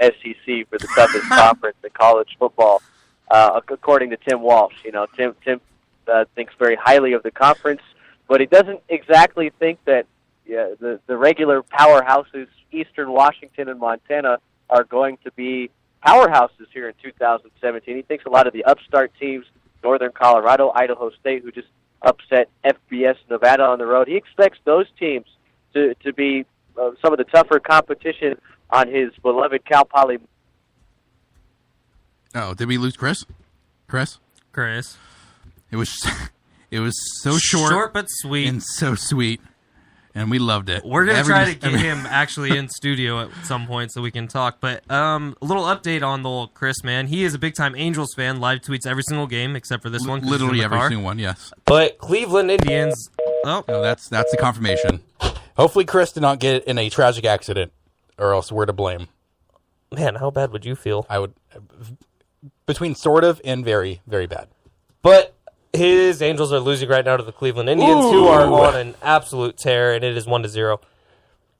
SEC for the toughest conference in college football, according to Tim Walsh. Tim thinks very highly of the conference, but he doesn't exactly think that the regular powerhouses, Eastern Washington and Montana, are going to be powerhouses here in 2017. He thinks a lot of the upstart teams, Northern Colorado, Idaho State, who just upset FBS Nevada on the road, he expects those teams to be some of the tougher competition on his beloved Cal Poly. Oh, did we lose Chris? Chris? It was so short but sweet. And so sweet. And we loved it. We're going to try to get him actually in studio at some point so we can talk. But a little update on the old Chris, man. He is a big-time Angels fan, live tweets every single game except for this one. Literally every single one, yes. But Cleveland Indians... Oh, no, that's the confirmation. Hopefully Chris did not get in a tragic accident, or else we're to blame. Man, how bad would you feel? I would... Between sort of and very, very bad. But... his Angels are losing right now to the Cleveland Indians, who are on an absolute tear, and it is 1-0.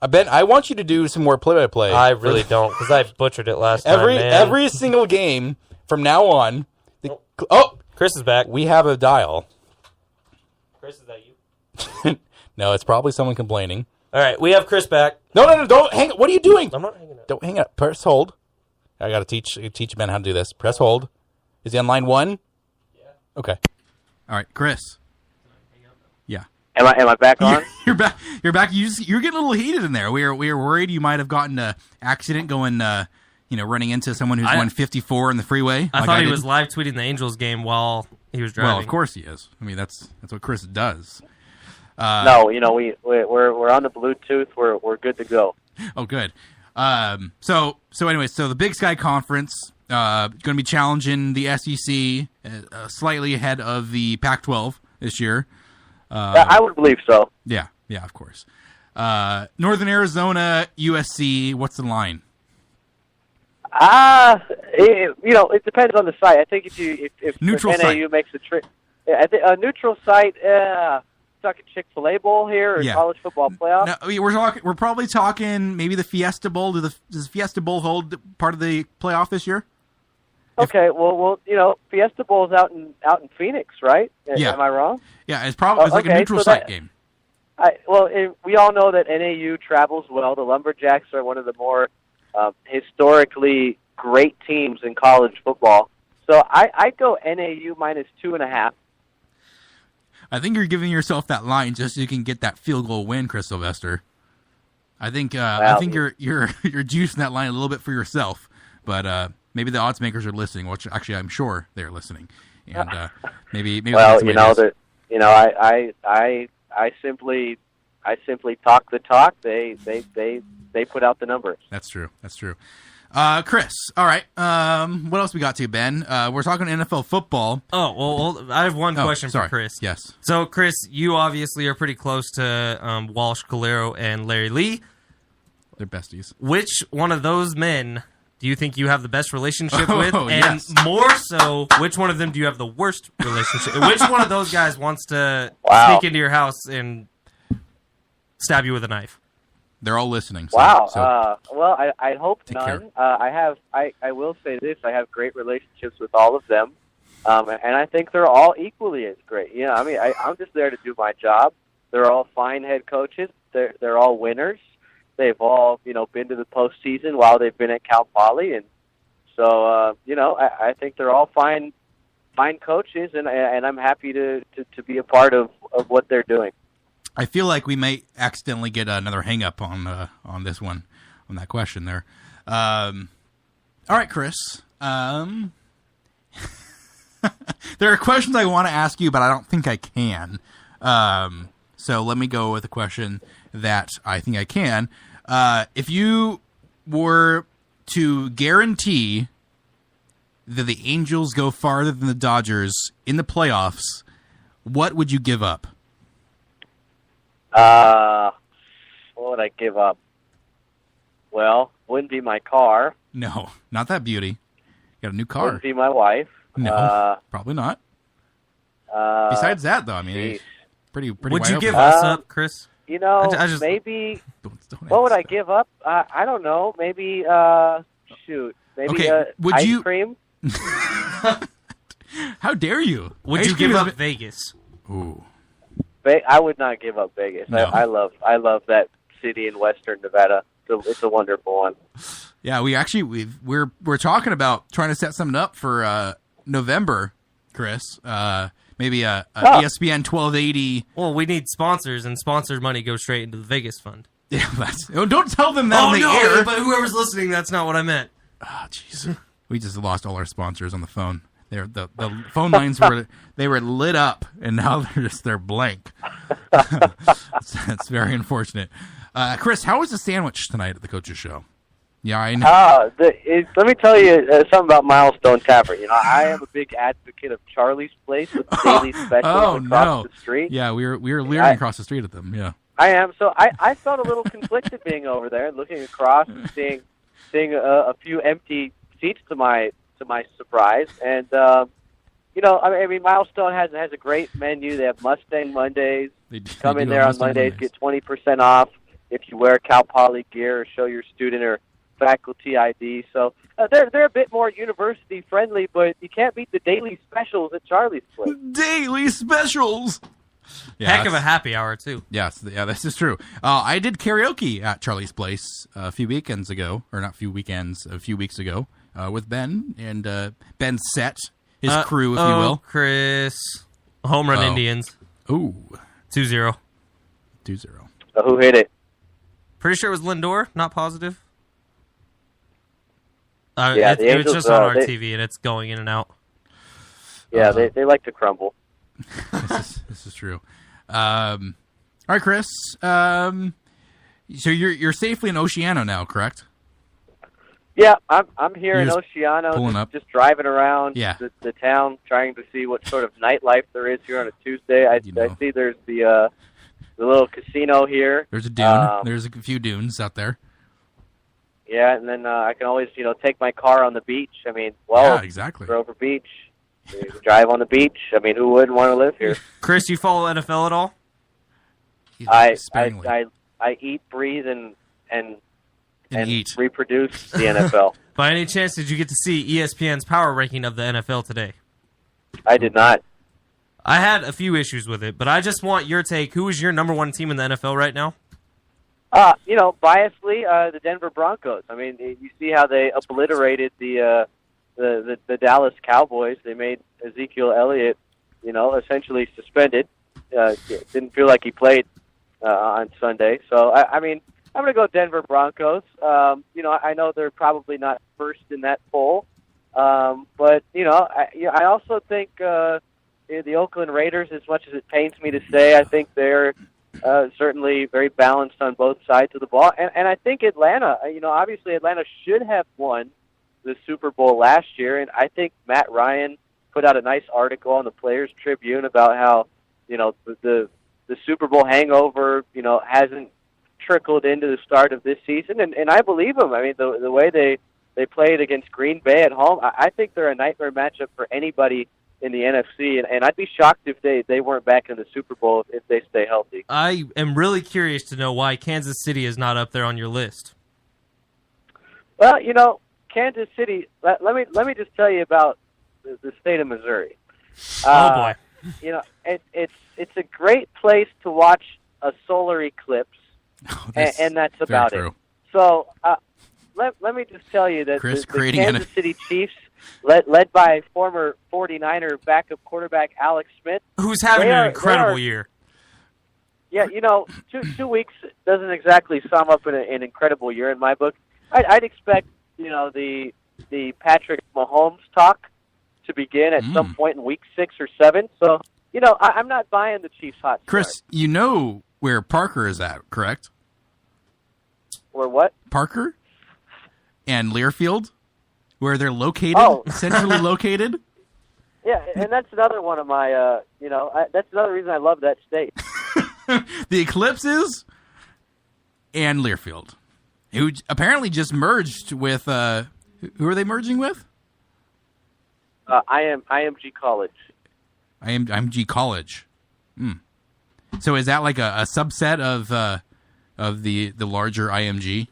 Ben, I want you to do some more play-by-play. I really don't, because I butchered it last time, man. Every single game from now on. Chris is back. We have a dial. Chris, is that you? No, it's probably someone complaining. All right, we have Chris back. No, don't hang up. What are you doing? I'm not hanging up. Don't hang up. Press hold. I got to teach Ben how to do this. Press hold. Is he on line 1? Yeah. Okay. All right, Chris. Yeah. Am I back on? You're back. You're back. You're getting a little heated in there. We were worried you might have gotten an accident going, running into someone who's going 54 in the freeway. I thought he was live tweeting the Angels game while he was driving. Well, of course he is. I mean, that's what Chris does. No, we're on the Bluetooth. We're good to go. Oh, good. So the Big Sky Conference. Going to be challenging the SEC slightly ahead of the Pac-12 this year. I would believe so. Yeah, of course. Northern Arizona, USC. What's the line? It depends on the site. I think if neutral NAU site makes a trip, I think a neutral site. Talking Chick-fil-A Bowl here or college football playoff. No, we're probably talking maybe the Fiesta Bowl. Does the Fiesta Bowl hold part of the playoff this year? Okay, well, Fiesta Bowl's out in Phoenix, right? Yeah. Am I wrong? Yeah, it's probably like a neutral site game. We all know that NAU travels well. The Lumberjacks are one of the more historically great teams in college football. So I'd go NAU minus 2.5. I think you're giving yourself that line just so you can get that field goal win, Chris Sylvester. I think you're juicing that line a little bit for yourself, but maybe the odds makers are listening. Which actually, I'm sure they're listening, and maybe. Well, I simply talk the talk. They put out the numbers. That's true. Chris, all right. What else we got to, Ben? We're talking NFL football. Oh, well, I have one question for Chris. Yes. So, Chris, you obviously are pretty close to Walsh, Calero, and Larry Lee. They're besties. Which one of those men do you think you have the best relationship with? And yes. More so, which one of them do you have the worst relationship? Which one of those guys wants to sneak into your house and stab you with a knife? They're all listening. So, wow. Well, I hope none. I will say this. I have great relationships with all of them. And I think they're all equally as great. I'm just there to do my job. They're all fine head coaches. They're all winners. They've all, been to the postseason while they've been at Cal Poly. And so, I think they're all fine coaches, and I'm happy to be a part of what they're doing. I feel like we may accidentally get another hang-up on this one, on that question there. All right, Chris. There are questions I want to ask you, but I don't think I can. So let me go with a question that I think I can. If you were to guarantee that the Angels go farther than the Dodgers in the playoffs, what would you give up? What would I give up? Well, wouldn't be my car. No, not that beauty. You got a new car. Wouldn't be my wife. No, probably not. Besides that, though, I mean, it's pretty. Would you give us up, Chris? Maybe. What would I give up? I don't know. Maybe Shoot, maybe Okay, would ice you- cream. How dare you? Would Ice you cream give is- up Vegas? Ooh. I would not give up Vegas. No. I love that city in Western Nevada. It's a wonderful one. Yeah, we're talking about trying to set something up for November, Chris. Maybe a ESPN 1280. Well, we need sponsors, and sponsored money goes straight into the Vegas fund. Yeah, don't tell them that on the air. but whoever's listening, that's not what I meant. Oh, jeez. We just lost all our sponsors on the phone. The phone lines were lit up, and now they're blank. It's very unfortunate. Chris, how was the sandwich tonight at the coach's show? Yeah, I know. Let me tell you something about Milestone Tavern. You know, I am a big advocate of Charlie's Place with the daily specials across the street. Yeah, we were leering across the street at them. Yeah, I am. So I felt a little conflicted being over there, looking across and seeing a few empty seats to my surprise. And you know, I mean, Milestone has a great menu. They have Mustang Mondays. Come in there on Mondays, get 20% off if you wear Cal Poly gear or show your student or faculty ID. So they're a bit more university friendly, but you can't beat the daily specials at Charlie's Place. Daily specials. Yeah, Heck of a happy hour, too. Yes, yeah, this is true. I did karaoke at Charlie's Place a few weekends ago, or not a few weekends, a few weeks ago, with Ben and Ben's set, his crew, if you will. Chris. Home run Indians. Ooh. 2-0. 2-0. So who hit it? Pretty sure it was Lindor, not positive. Yeah, the it's Angels, just on our TV, and it's going in and out. Yeah, they like to crumble. This is true. All right, Chris. So you're safely in Oceano now, correct? Yeah, I'm here You're in just Oceano, pulling up. just driving around Yeah. the town, trying to see what sort of nightlife there is here on a Tuesday. I see there's the little casino here. There's a dune. There's a few dunes out there. Yeah, and then I can always take my car on the beach. I mean, Yeah, exactly. Grover Beach. You can drive on the beach. I mean, who wouldn't want to live here? Chris, you follow NFL at all? Sparingly. I eat, breathe, and eat. reproduce the NFL. By any chance, did you get to see ESPN's power ranking of the NFL today? I did not. I had a few issues with it, but I just want your take. Who is your number one team in the NFL right now? Biasly, the Denver Broncos. I mean, you see how they obliterated the Dallas Cowboys. They made Ezekiel Elliott, essentially suspended. Didn't feel like he played on Sunday. So, I mean, I'm going to go Denver Broncos. I know they're probably not first in that poll. But, I also think the Oakland Raiders, as much as it pains me to say, I think they're certainly very balanced on both sides of the ball. And I think Atlanta, obviously Atlanta should have won the Super Bowl last year. And I think Matt Ryan put out a nice article on the Players Tribune about how, the Super Bowl hangover, hasn't trickled into the start of this season. And I believe him. I mean, the way they played against Green Bay at home, I think they're a nightmare matchup for anybody in the NFC, and I'd be shocked if they weren't back in the Super Bowl if they stay healthy. I am really curious to know why Kansas City is not up there on your list. Well, Kansas City. Let me just tell you about the state of Missouri. Oh boy! It's a great place to watch a solar eclipse, and that's about it. So let me just tell you that Chris, the Kansas City Chiefs, led by former 49er backup quarterback Alex Smith, who's having an incredible year. Yeah, 2 weeks doesn't exactly sum up an incredible year in my book. I'd expect the Patrick Mahomes talk to begin at some point in week 6 or 7. So I'm not buying the Chiefs' hot start. Chris, you know where Parker is at, correct? Where what? Parker and Learfield, where they're located, centrally located. Yeah, and that's another one of my, that's another reason I love that state. The Eclipses and Learfield, who apparently just merged with, who are they merging with? IMG College. IMG College. So is that like a subset of the larger IMG?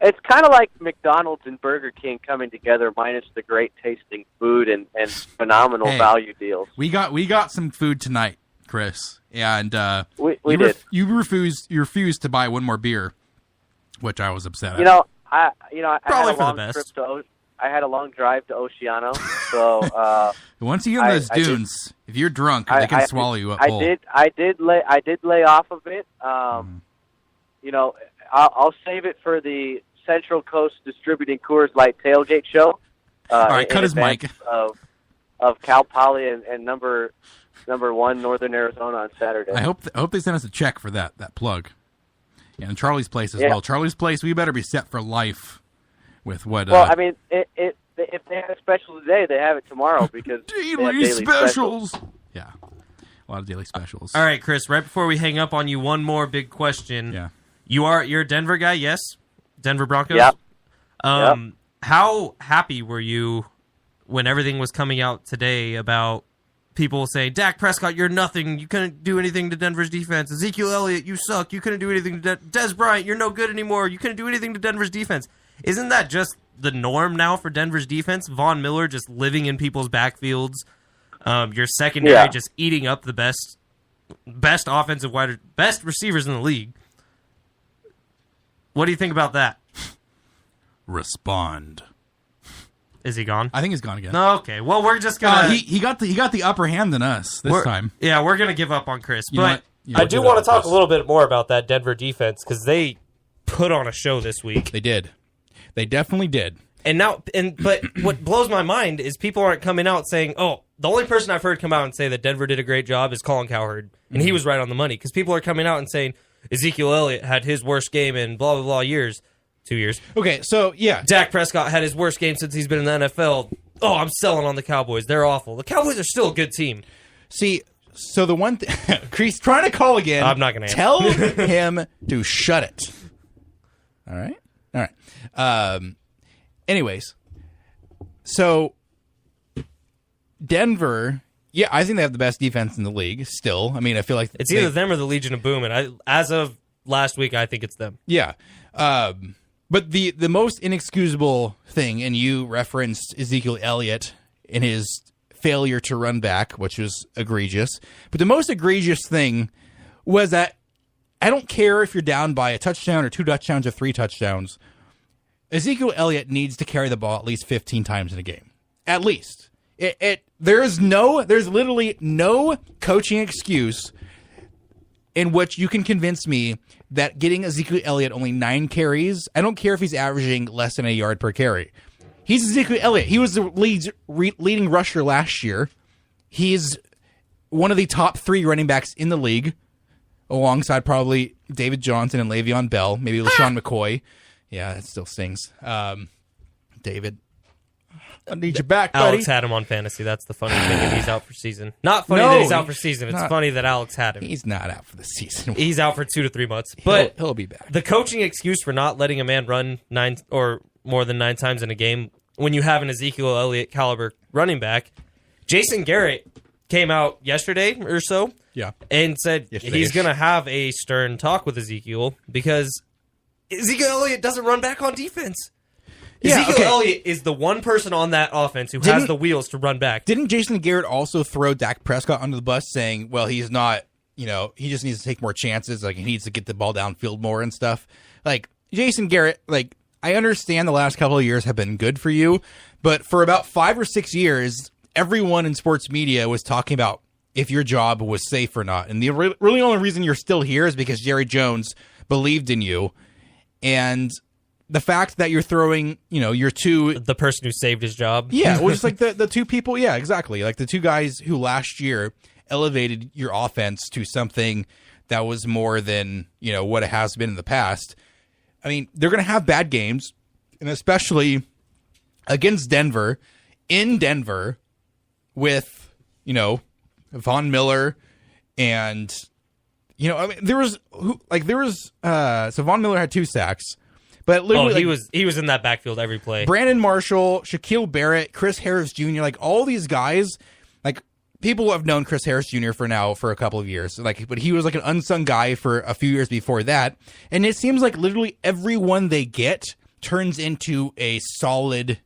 It's kind of like McDonald's and Burger King coming together, minus the great tasting food and phenomenal value deals. We got some food tonight, Chris, and we did. You refused to buy one more beer, which I was upset at. I probably had a for long the best. I had a long drive to Oceano, so once you get in those dunes, if you're drunk, they can swallow you up whole. I did lay off of it. I'll save it for the Central Coast Distributing Coors Light tailgate show. All right, cut his mic. Of Cal Poly and number 1 Northern Arizona on Saturday. I hope they send us a check for that plug. Yeah, and Charlie's Place as well. Charlie's Place, we better be set for life with what. Well, I mean, if they have a special today, they have it tomorrow because daily specials. Yeah, a lot of daily specials. All right, Chris. Right before we hang up on you, one more big question. Yeah, you're a Denver guy, yes? Denver Broncos. Yep. How happy were you when everything was coming out today about people saying, Dak Prescott, you're nothing. You couldn't do anything to Denver's defense. Ezekiel Elliott, you suck. You couldn't do anything to Des Bryant, you're no good anymore. You couldn't do anything to Denver's defense. Isn't that just the norm now for Denver's defense? Von Miller just living in people's backfields. Your secondary just eating up the best best receivers in the league. What do you think about that? Respond. Is he gone? I think he's gone again. No, okay. Well, we're just gonna. He got the upper hand than us this time. Yeah, we're gonna give up on Chris. I do want to talk a little bit more about that Denver defense because they put on a show this week. They did. They definitely did. But what blows my mind is people aren't coming out saying, "Oh, the only person I've heard come out and say that Denver did a great job is Colin Cowherd, and he was right on the money." Because people are coming out and saying Ezekiel Elliott had his worst game in blah blah blah years. 2 years. Okay, so, yeah. Dak Prescott had his worst game since he's been in the NFL. Oh, I'm selling on the Cowboys. They're awful. The Cowboys are still a good team. See, so the one thing... Chris, trying to call again. I'm not going to tell him to shut it. All right? Anyways, so Denver... Yeah, I think they have the best defense in the league still. I mean, I feel like... It's either them or the Legion of Boom, and as of last week, I think it's them. Yeah. But the most inexcusable thing, and you referenced Ezekiel Elliott in his failure to run back, which was egregious. But the most egregious thing was that I don't care if you're down by a touchdown or 2 touchdowns or 3 touchdowns. Ezekiel Elliott needs to carry the ball at least 15 times in a game. At least. There's literally no coaching excuse in which you can convince me that getting Ezekiel Elliott only 9 carries, I don't care if he's averaging less than a yard per carry. He's Ezekiel Elliott. He was the leading rusher last year. He's one of the top 3 running backs in the league, alongside probably David Johnson and Le'Veon Bell, maybe LaShawn McCoy. Yeah, that still stings. David, I need you back, buddy. Alex had him on fantasy. That's the funny thing, and he's out for season. Not funny that he's out for season. It's funny that Alex had him. He's not out for the season. He's out for 2 to 3 months. But he'll be back. The coaching excuse for not letting a man run 9 or more than 9 times in a game when you have an Ezekiel Elliott caliber running back. Jason Garrett came out yesterday or so and said he's going to have a stern talk with Ezekiel because Ezekiel Elliott doesn't run back on defense. Ezekiel Elliott is the one person on that offense who has the wheels to run back. Didn't Jason Garrett also throw Dak Prescott under the bus saying, well, he's not, he just needs to take more chances. Like, he needs to get the ball downfield more and stuff. Like, Jason Garrett, like, I understand the last couple of years have been good for you, but for about 5 or 6 years, everyone in sports media was talking about if your job was safe or not. And the really only reason you're still here is because Jerry Jones believed in you. And the fact that you're throwing, your 2... The person who saved his job. Yeah, well, just like the 2 people. Yeah, exactly. Like the 2 guys who last year elevated your offense to something that was more than, what it has been in the past. I mean, they're going to have bad games, and especially against Denver, in Denver, with, Von Miller and, so Von Miller had 2 sacks. But literally, he was in that backfield every play. Brandon Marshall, Shaquille Barrett, Chris Harris Jr., like all these guys, like people have known Chris Harris Jr. for a couple of years. Like, but he was like an unsung guy for a few years before that. And it seems like literally everyone they get turns into a solid